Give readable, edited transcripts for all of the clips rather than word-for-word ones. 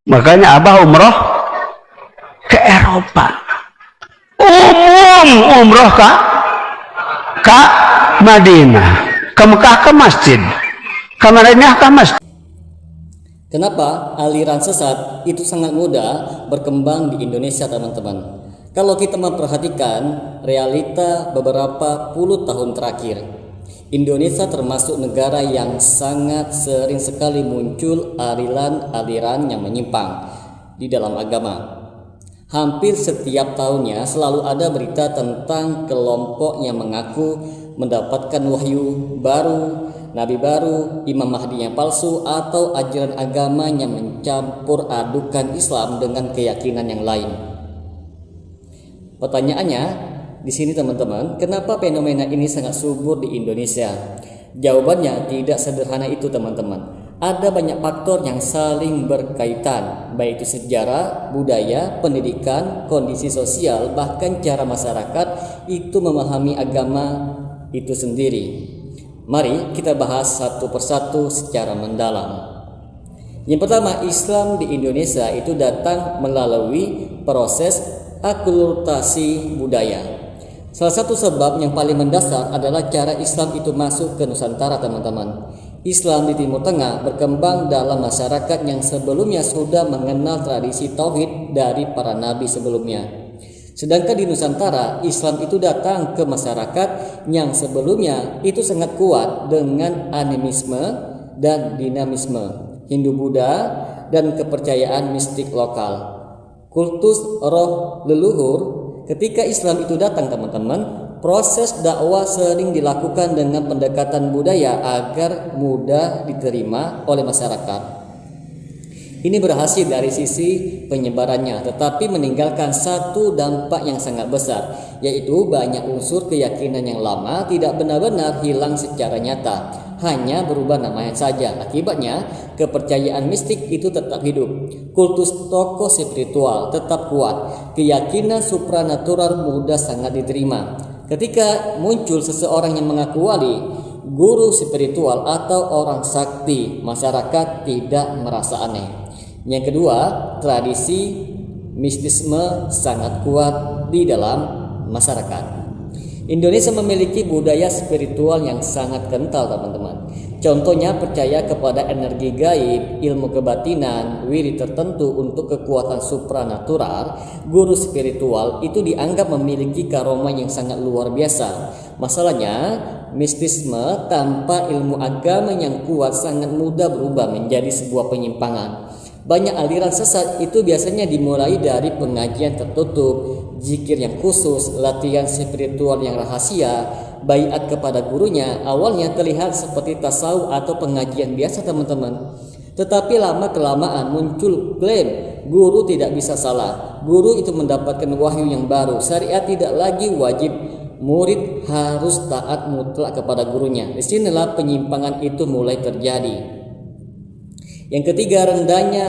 Makanya Abah umroh ke Eropa. Umroh ke Madinah, ke Mekah, ke masjid, ke Madinah, ke masjid. Kenapa aliran sesat itu sangat mudah berkembang di Indonesia, teman-teman? Kalau kita memperhatikan realita beberapa puluh tahun terakhir, Indonesia termasuk negara yang sangat sering sekali muncul aliran-aliran yang menyimpang di dalam agama. Hampir setiap tahunnya selalu ada berita tentang kelompok yang mengaku mendapatkan wahyu baru, nabi baru, imam mahdi yang palsu, atau ajaran agama yang mencampur adukan Islam dengan keyakinan yang lain. Pertanyaannya di sini, teman-teman, kenapa fenomena ini sangat subur di Indonesia? Jawabannya tidak sederhana itu, teman-teman. Ada banyak faktor yang saling berkaitan, baik itu sejarah, budaya, pendidikan, kondisi sosial, bahkan cara masyarakat itu memahami agama itu sendiri. Mari kita bahas satu persatu secara mendalam. Yang pertama, Islam di Indonesia itu datang melalui proses akulturasi budaya. Salah satu sebab yang paling mendasar adalah cara Islam itu masuk ke Nusantara, teman-teman. Islam di Timur Tengah berkembang dalam masyarakat yang sebelumnya sudah mengenal tradisi tauhid dari para nabi sebelumnya. Sedangkan di Nusantara, Islam itu datang ke masyarakat yang sebelumnya itu sangat kuat dengan animisme dan dinamisme Hindu-Buddha dan kepercayaan mistik lokal. Kultus roh leluhur. Ketika Islam itu datang, teman-teman, proses dakwah sering dilakukan dengan pendekatan budaya agar mudah diterima oleh masyarakat. Ini berhasil dari sisi penyebarannya, tetapi meninggalkan satu dampak yang sangat besar, yaitu banyak unsur keyakinan yang lama tidak benar-benar hilang secara nyata, hanya berubah namanya saja. Akibatnya, kepercayaan mistik itu tetap hidup, kultus tokoh spiritual tetap kuat, keyakinan supranatural mudah sangat diterima. Ketika muncul seseorang yang mengaku wali, guru spiritual atau orang sakti, masyarakat tidak merasa aneh. Yang kedua, tradisi mistisme sangat kuat di dalam masyarakat. Indonesia memiliki budaya spiritual yang sangat kental, teman-teman. Contohnya percaya kepada energi gaib, ilmu kebatinan, wirid tertentu untuk kekuatan supranatural. Guru spiritual itu dianggap memiliki karoma yang sangat luar biasa. Masalahnya, mistisme tanpa ilmu agama yang kuat sangat mudah berubah menjadi sebuah penyimpangan. Banyak aliran sesat itu biasanya dimulai dari pengajian tertutup, zikir yang khusus, latihan spiritual yang rahasia, baiat kepada gurunya. Awalnya terlihat seperti tasawuf atau pengajian biasa, teman-teman. Tetapi lama-kelamaan muncul klaim guru tidak bisa salah. Guru itu mendapatkan wahyu yang baru. Syariat tidak lagi wajib. Murid harus taat mutlak kepada gurunya. Disinilah penyimpangan itu mulai terjadi. Yang ketiga, rendahnya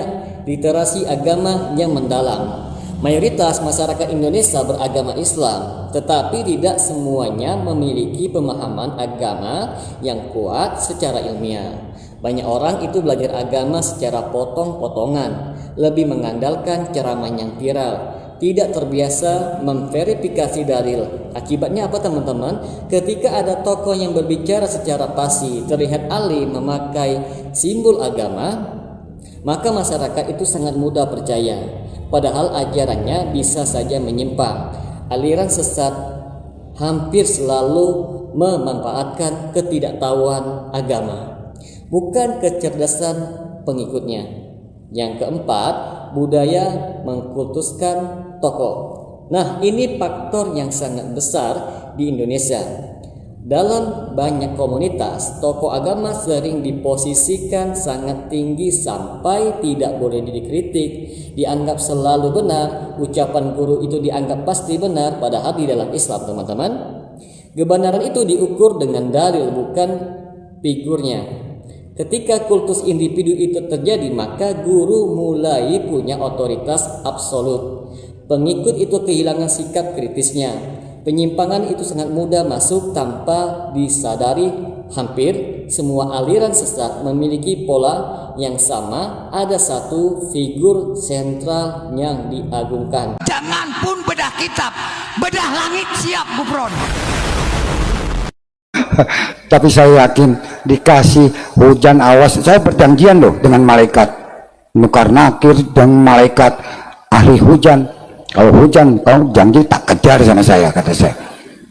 literasi agama yang mendalam. Mayoritas masyarakat Indonesia beragama Islam, tetapi tidak semuanya memiliki pemahaman agama yang kuat secara ilmiah. Banyak orang itu belajar agama secara potong-potongan, lebih mengandalkan ceramah yang viral, tidak terbiasa memverifikasi dalil. Akibatnya apa, teman-teman? Ketika ada tokoh yang berbicara secara pasti, terlihat alim memakai simbol agama, maka masyarakat itu sangat mudah percaya, padahal ajarannya bisa saja menyimpang. Aliran sesat hampir selalu memanfaatkan ketidaktahuan agama, bukan kecerdasan pengikutnya. Yang keempat, budaya mengkultuskan tokoh. Nah, ini faktor yang sangat besar di Indonesia. Dalam banyak komunitas, tokoh agama sering diposisikan sangat tinggi sampai tidak boleh dikritik, dianggap selalu benar. Ucapan guru itu dianggap pasti benar, padahal di dalam Islam, teman-teman, kebenaran itu diukur dengan dalil, bukan figurnya. Ketika kultus individu itu terjadi, maka guru mulai punya otoritas absolut. Pengikut itu kehilangan sikap kritisnya. Penyimpangan itu sangat mudah masuk tanpa disadari. Hampir semua aliran sesat memiliki pola yang sama. Ada satu figur sentral yang diagungkan. Jangan pun bedah kitab, bedah langit siap Gufron. Tapi saya yakin dikasih hujan awas. Saya berjanjian loh dengan malaikat Nukar Nakir dan malaikat ahli hujan. Kalau hujan kau janji tak kejar sama saya, kata saya.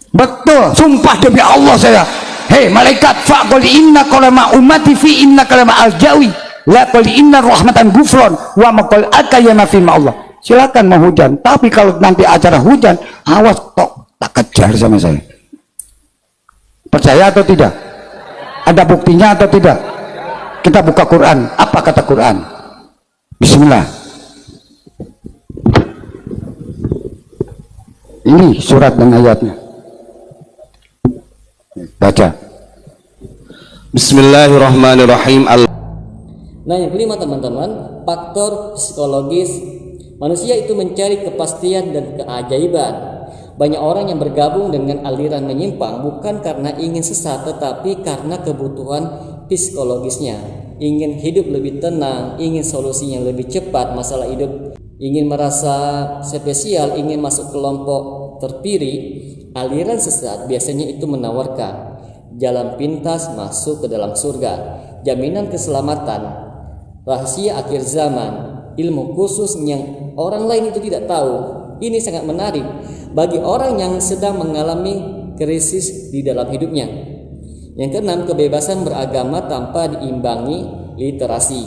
Betul, sumpah demi Allah saya. Hei malaikat, faqul inna kalama ummati fi inna kalama aljawi la qul inna rahmatan gufron wa maqul akayana fi Allah. Silakan mau hujan, tapi kalau nanti acara hujan awas kok tak kejar sama saya. Percaya atau tidak? Ada buktinya atau tidak? Kita buka Quran. Apa kata Quran? Bismillah. Ini surat dan ayatnya. Baca. Bismillahirrahmanirrahim. Nah, yang kelima teman-teman, faktor psikologis. Manusia itu mencari kepastian dan keajaiban. Banyak orang yang bergabung dengan aliran menyimpang bukan karena ingin sesat, tetapi karena kebutuhan psikologisnya. Ingin hidup lebih tenang, ingin solusi yang lebih cepat masalah hidup, ingin merasa spesial, ingin masuk kelompok terpilih. Aliran sesat biasanya itu menawarkan jalan pintas masuk ke dalam surga, jaminan keselamatan, rahasia akhir zaman, ilmu khusus yang orang lain itu tidak tahu. Ini sangat menarik bagi orang yang sedang mengalami krisis di dalam hidupnya. Yang keenam, kebebasan beragama tanpa diimbangi literasi.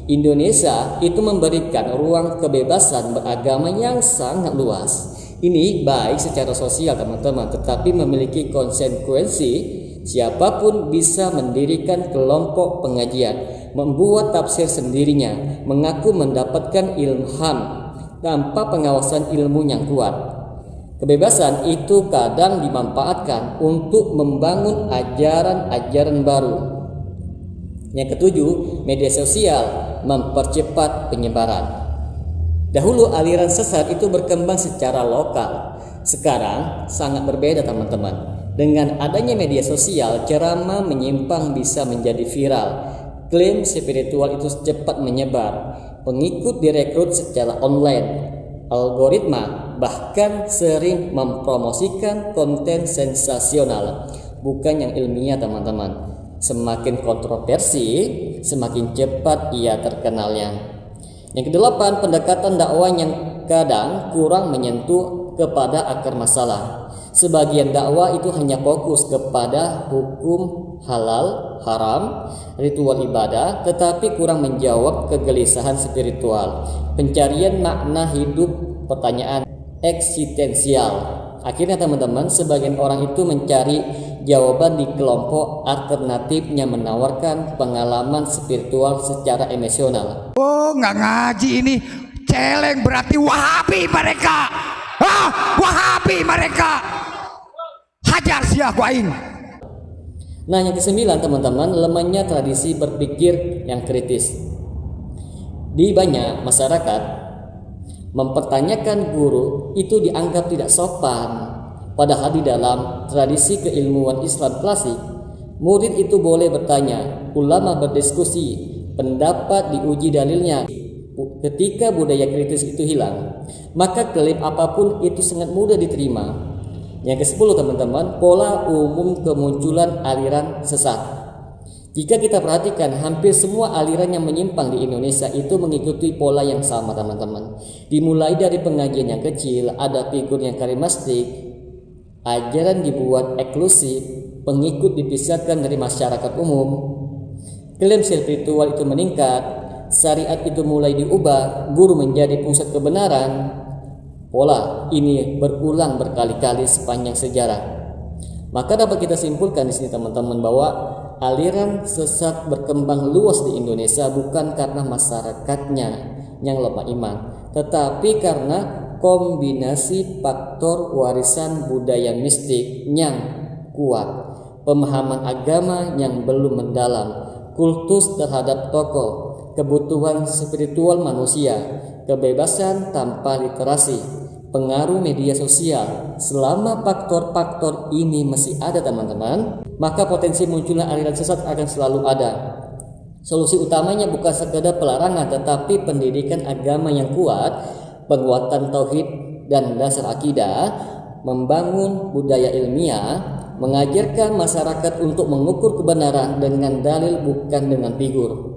Indonesia itu memberikan ruang kebebasan beragama yang sangat luas. Ini baik secara sosial teman-teman, tetapi memiliki konsekuensi. Siapapun bisa mendirikan kelompok pengajian, membuat tafsir sendirinya, mengaku mendapatkan ilham tanpa pengawasan ilmu yang kuat. Kebebasan itu kadang dimanfaatkan untuk membangun ajaran-ajaran baru. Yang ketujuh, media sosial mempercepat penyebaran. Dahulu aliran sesat itu berkembang secara lokal. Sekarang sangat berbeda teman-teman. Dengan adanya media sosial, ceramah menyimpang bisa menjadi viral. Klaim spiritual itu cepat menyebar. Pengikut direkrut secara online. Algoritma bahkan sering mempromosikan konten sensasional, bukan yang ilmiah teman-teman. Semakin kontroversi, semakin cepat ia terkenalnya. Yang kedelapan, pendekatan dakwah yang kadang kurang menyentuh kepada akar masalah. Sebagian dakwah itu hanya fokus kepada hukum halal, haram, ritual ibadah, tetapi kurang menjawab kegelisahan spiritual, pencarian makna hidup, pertanyaan eksistensial. Akhirnya teman-teman, sebagian orang itu mencari jawaban di kelompok alternatif yang menawarkan pengalaman spiritual secara emosional. Oh, nggak ngaji ini, celeng berarti Wahabi mereka. Wahabi mereka. Hajar siap aing. Nah, yang kesembilan teman-teman, lemahnya tradisi berpikir yang kritis. Di banyak masyarakat, mempertanyakan guru itu dianggap tidak sopan. Padahal di dalam tradisi keilmuan Islam klasik, murid itu boleh bertanya, ulama berdiskusi, pendapat diuji dalilnya. Ketika budaya kritis itu hilang, maka klaim apapun itu sangat mudah diterima. Yang ke-10 teman-teman, pola umum kemunculan aliran sesat. Jika kita perhatikan, hampir semua aliran yang menyimpang di Indonesia itu mengikuti pola yang sama teman-teman. Dimulai dari pengajian yang kecil, ada figur yang karismatik, ajaran dibuat eksklusif, pengikut dipisahkan dari masyarakat umum, klaim spiritual itu meningkat, syariat itu mulai diubah, guru menjadi pusat kebenaran. Pola ini berulang berkali-kali sepanjang sejarah. Maka dapat kita simpulkan di sini teman-teman bahwa aliran sesat berkembang luas di Indonesia bukan karena masyarakatnya yang lemah iman, tetapi karena kombinasi faktor warisan budaya mistik yang kuat, pemahaman agama yang belum mendalam, kultus terhadap tokoh, kebutuhan spiritual manusia, kebebasan tanpa literasi, pengaruh media sosial. Selama faktor-faktor ini masih ada teman-teman, maka potensi munculnya aliran sesat akan selalu ada. Solusi utamanya bukan sekedar pelarangan, tetapi pendidikan agama yang kuat, penguatan tauhid dan dasar akidah, membangun budaya ilmiah, mengajarkan masyarakat untuk mengukur kebenaran dengan dalil bukan dengan figur.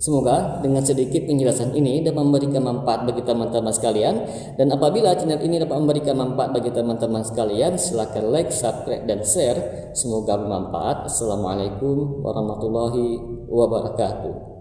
Semoga dengan sedikit penjelasan ini dapat memberikan manfaat bagi teman-teman sekalian, dan apabila channel ini dapat memberikan manfaat bagi teman-teman sekalian, silakan like, subscribe, dan share. Semoga bermanfaat. Assalamualaikum warahmatullahi wabarakatuh.